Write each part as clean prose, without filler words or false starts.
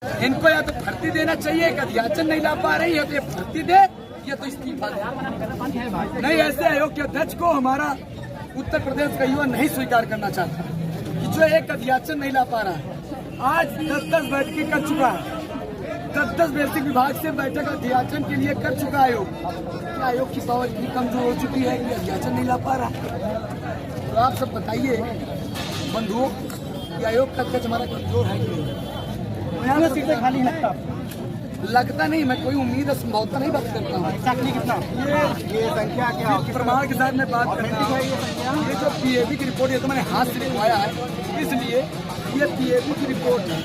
इनको या तो भर्ती देना चाहिए, एक अध्याचन नहीं ला पा रही है तो ये भर्ती दे या तो इस्तीफा दे। नहीं, ऐसे आयोग के अध्यक्ष को हमारा उत्तर प्रदेश का युवा नहीं स्वीकार करना चाहता कि जो एक अध्याचन नहीं ला पा रहा है। आज 10-10 बैठकें कर चुका है, 10-10 बेसिक विभाग से बैठक अध्याचन के लिए कर चुका आयोग। क्या आयोग की पावर इतनी कमजोर हो चुकी है कि अध्याचन नहीं ला पा रहा? तो आप सब बताइए बंधुओं कि आयोग का अध्यक्ष हमारा कमजोर है कि नहीं? सीटें खाली लगता नहीं, मैं कोई उम्मीद है संभवता नहीं बात करता हूँ। कितना ये संख्या क्या प्रमाण के साथ मैं बात करता हूँ। ये जो पीएबी की रिपोर्ट है तो मैंने हाथ से लिखवाया है, इसलिए ये पीएबी की रिपोर्ट है।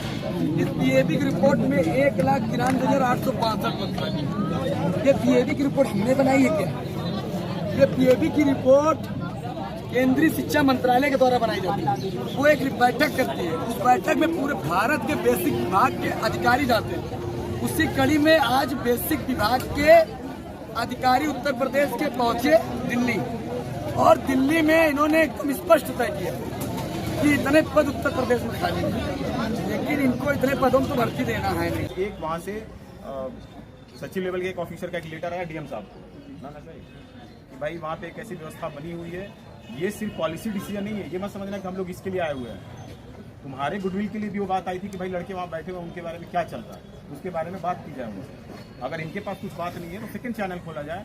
इस पीएबी की रिपोर्ट में 1,93,865 पत्र। ये पीएबी की रिपोर्ट हमने बनाई है क्या? ये पीएबी की रिपोर्ट केंद्रीय शिक्षा मंत्रालय के द्वारा बनाई जाती है। वो एक बैठक करती है, उस बैठक में पूरे भारत के बेसिक विभाग के अधिकारी जाते हैं। उसी कड़ी में आज बेसिक विभाग के अधिकारी उत्तर प्रदेश के पहुंचे दिल्ली, और दिल्ली में इन्होंने एकदम स्पष्ट तय किया कि इतने पद उत्तर प्रदेश में खाली हैं, लेकिन इनको इतने पदों में तो भर्ती देना है नहीं। एक वहाँ से सचिव लेवल के एक ऑफिसर का एक लेटर आया डीएम साहब को कि भाई वहाँ पे एक ऐसी व्यवस्था बनी हुई है, ये सिर्फ पॉलिसी डिसीजन नहीं है, ये मत समझना कि हम लोग इसके लिए आए हुए हैं। तुम्हारे गुडविल के लिए भी वो बात आई थी कि भाई लड़के वहाँ बैठे हुए उनके बारे में क्या चल रहा है, उसके बारे में बात की जाए उनसे। अगर इनके पास कुछ बात नहीं है तो सेकंड चैनल खोला जाए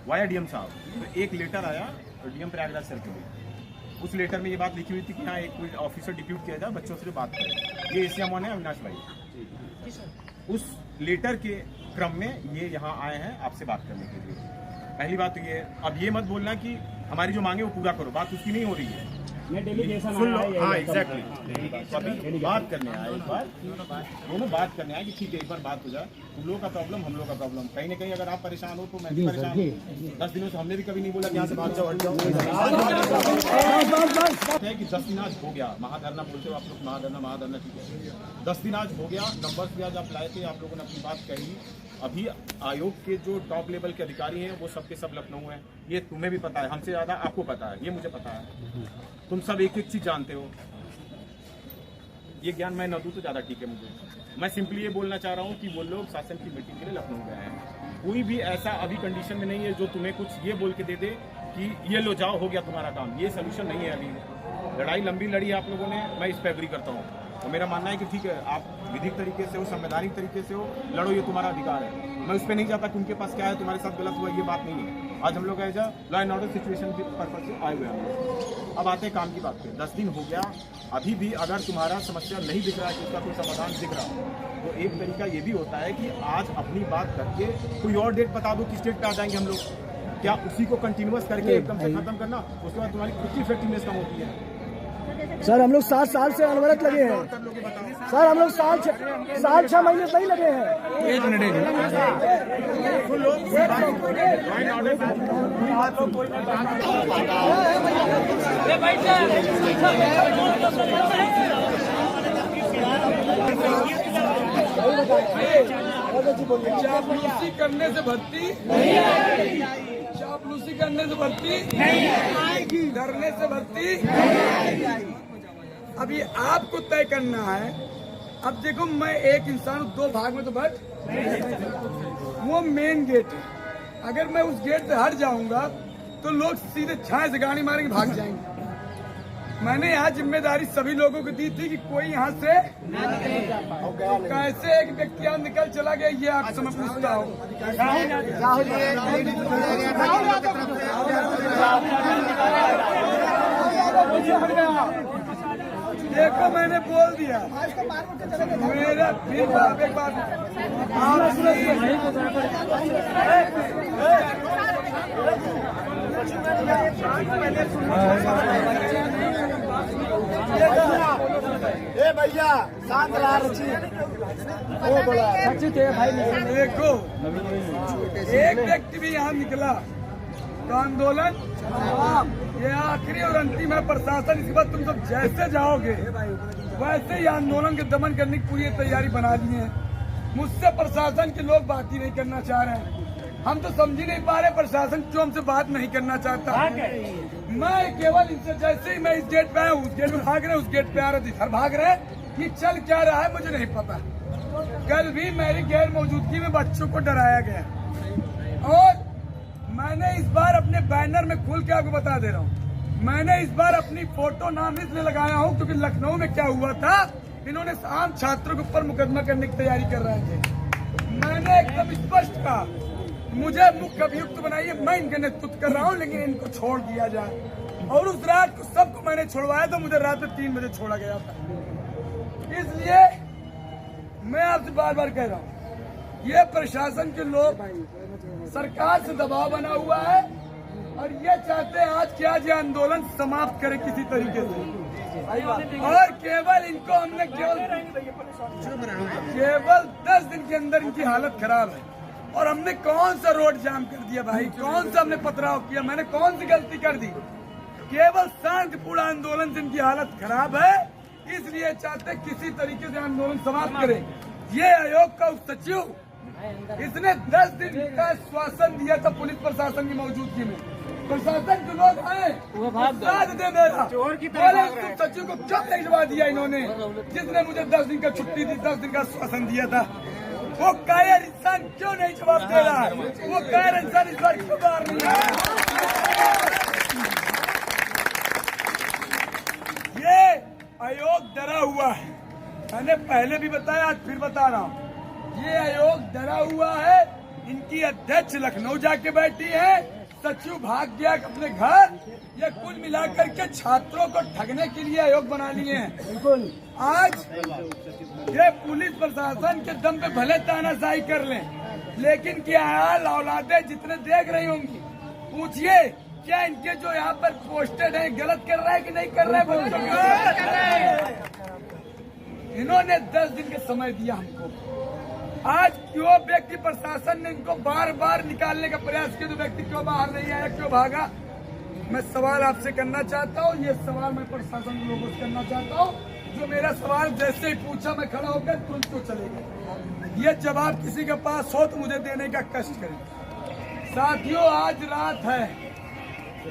वाया डीएम साहब। तो एक लेटर आया तो डीएम प्रयागराज सर के लिए, उस लेटर में ये बात लिखी हुई थी कि हाँ एक कोई ऑफिसर डिप्यूट किया जाए, बच्चों से बात करें। ये एशिया मोहन है अविनाश भाई, उस लेटर के क्रम में ये यहाँ आए हैं आपसे बात करने के लिए। पहली बात तो ये, अब ये मत बोलना कि हमारी जो मांगे वो पूरा करो, बात उसकी नहीं हो रही है। सुन लो, हाँ एग्जैक्टली, बात करने आए एक बार, दोनों बात करने आए कि ठीक है एक बार बात हो जाए, तुम लोगों का प्रॉब्लम हम लोगों का प्रॉब्लम। कहीं ना कहीं अगर आप परेशान हो तो मैं भी परेशान हूँ। 10 दिनों से हमने भी कभी नहीं बोला कि यहाँ से भाग जाओ हट जाओ है कि 10 दिन आज हो गया महाधरना बोलते हो आप लोग, महाधरना ठीक है, 10 दिन आज हो गया। नंबर भी आज आप लाए थे, आप लोगों ने अपनी बात कही। अभी आयोग के जो टॉप लेवल के अधिकारी हैं वो सबके सब लखनऊ हैं, ये तुम्हें भी पता है, हमसे ज़्यादा आपको पता है, ये मुझे पता है। तुम सब एक एक चीज़ जानते हो, ये ज्ञान मैं न दूँ तो ज़्यादा ठीक है मुझे। मैं सिंपली ये बोलना चाह रहा हूँ कि वो लोग शासन की मीटिंग के लिए लखनऊ गए हैं। कोई भी ऐसा अभी कंडीशन में नहीं है जो तुम्हें कुछ ये बोल के दे दे कि ये लो जाओ हो गया तुम्हारा काम। ये सोल्यूशन नहीं है। अभी लड़ाई लंबी लड़ी आप लोगों ने, मैं इस पर एग्री करता हूँ। तो मेरा मानना है कि ठीक है आप विधिक तरीके से हो, संवैधानिक तरीके से हो, लड़ो, ये तुम्हारा अधिकार है। मैं उस पर नहीं जाता कि उनके पास क्या है, तुम्हारे साथ गलत हुआ, ये बात नहीं है। आज हम लोग as law and order situation के पर्पज से आए हुए हैं। अब आते हैं काम की बात पे। 10 दिन हो गया, अभी भी अगर तुम्हारा समस्या नहीं दिख रहा है कि उसका कोई समाधान दिख रहा तो एक तरीका ये भी होता है कि आज अपनी बात करके कोई और डेट बता दो किस डेट पे आ जाएंगे हम लोग। क्या उसी को कंटिन्यूअस करके एकदम से खत्म करना, उसके बाद तुम्हारी खुद की इफेक्टिवनेस कम होती है। सर हम लोग 7 साल से अनवरत लगे हैं सर, हम लोग साल 6 महीने से ही लगे हैं। चापलूसी करने से भर्ती नहीं आएगी, चापलूसी करने से भर्ती नहीं आएगी, डरने से भर्ती नहीं आएगी। अभी आपको तय करना है। अब देखो मैं एक इंसान 2 भाग में तो बट वो मेन गेट है, अगर मैं उस गेट से हट जाऊंगा तो लोग सीधे छाए से गाड़ी मारेंगे भाग जाएंगे। मैंने यहाँ जिम्मेदारी सभी लोगों को दी थी कि कोई यहाँ से तो कैसे एक व्यक्ति यहाँ निकल चला गया ये आप समझ पूछता हो। देखो मैंने बोल दिया, मेरा फिर एक बात आप भैया शांत ला रची वो बोला सच्ची थे भाई। देखो एक व्यक्ति भी यहाँ निकला तो आंदोलन ये आखिरी और अंतिम है। प्रशासन इसके बाद तुम सब जैसे जाओगे वैसे ही आंदोलन के दमन करने की पूरी तैयारी बना ली है। मुझसे प्रशासन के लोग बात ही नहीं करना चाह रहे हैं। हम तो समझ ही नहीं पा रहे प्रशासन क्यों हमसे बात नहीं करना चाहता। मैं केवल इनसे जैसे ही मैं इस गेट पे आया उस गेट पे भाग रहे, उस गेट पे आ रहे थे, इधर भाग रहे। ये चल क्या रहा है मुझे नहीं पता। कल भी मेरी गैर मौजूदगी में बच्चों को डराया गया और मैंने इस बार अपने बैनर में खुल के आपको बता दे रहा हूँ, मैंने इस बार अपनी फोटो नाम इसलिए लगाया हूँ क्योंकि लखनऊ में क्या हुआ था, इन्होंने आम छात्रों के ऊपर मुकदमा करने की तैयारी कर रहे थे। मैंने एकदम स्पष्ट कहा मुझे मुख्य अभियुक्त बनाइए, मैं इनका नेतृत्व कर रहा हूँ, लेकिन इनको छोड़ दिया जाए। और उस रात को सबको मैंने छोड़वाया तो मुझे रात में 3 बजे छोड़ा गया था। इसलिए मैं आपसे बार बार कह रहा हूँ, ये प्रशासन के लोग सरकार से दबाव बना हुआ है और ये चाहते हैं आज के आज ये आंदोलन समाप्त करें किसी तरीके से। और केवल इनको हमने केवल 10 दिन के अंदर इनकी हालत खराब है। और हमने कौन सा रोड जाम कर दिया भाई, कौन सा हमने पथराव किया, मैंने कौन सी गलती कर दी? केवल शांतिपूर्ण आंदोलन से इनकी हालत खराब है, इसलिए चाहते किसी तरीके से आंदोलन समाप्त करें। ये आयोग का उप सचिव इसने 10 दिन का आश्वासन दिया था पुलिस प्रशासन की मौजूदगी में। प्रशासन के लोग आए साथ दे मेरा बोले उप सचिव को क्यों भिजवा दिया इन्होंने, जिसने मुझे 10 दिन का छुट्टी दी, 10 दिन का आश्वासन दिया था। वो कायर इंसान क्यों नहीं जवाब दे रहा? वो कायर इंसान इस बार क्यों बाहर नहीं आया? ये आयोग डरा हुआ है, मैंने पहले भी बताया, आज फिर बता रहा हूँ। ये आयोग डरा हुआ है, इनकी अध्यक्ष लखनऊ जाके बैठी है, सचिव भाग गया अपने घर। ये कुल मिलाकर के छात्रों को ठगने के लिए आयोग बना लिए हैं। बिल्कुल आज ये पुलिस प्रशासन के दम पे भले तानाशाही कर लें, लेकिन क्या हाल औलादे जितने देख रही होंगी, पूछिए क्या इनके जो यहाँ पर पोस्टेड है गलत कर रहा है कि नहीं कर रहा है? इन्होंने 10 दिन का समय दिया हमको। आज क्यों व्यक्ति प्रशासन ने इनको बार बार निकालने का प्रयास किया, तो व्यक्ति क्यों बाहर नहीं आया, क्यों भागा? मैं सवाल आपसे करना चाहता हूँ, ये सवाल मैं प्रशासन के लोगों से करना चाहता हूँ। जो मेरा सवाल जैसे ही पूछा मैं खड़ा होकर तुरंत क्यों चले गए? ये जवाब किसी के पास हो तो मुझे देने का कष्ट करें। साथियों आज रात है,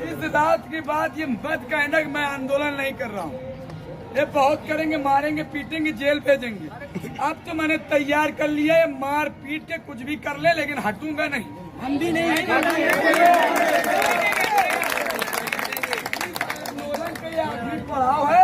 इस रात की बात ये मत कहना कि मैं आंदोलन नहीं कर रहा हूँ। ये बहुत करेंगे, मारेंगे, पीटेंगे, जेल भेजेंगे। अब तो मैंने तैयार कर लिया है, मार पीट के कुछ भी कर ले, लेकिन हटूंगा नहीं। हम भी नहीं आंदोलन का ये आखिरी पड़ाव है।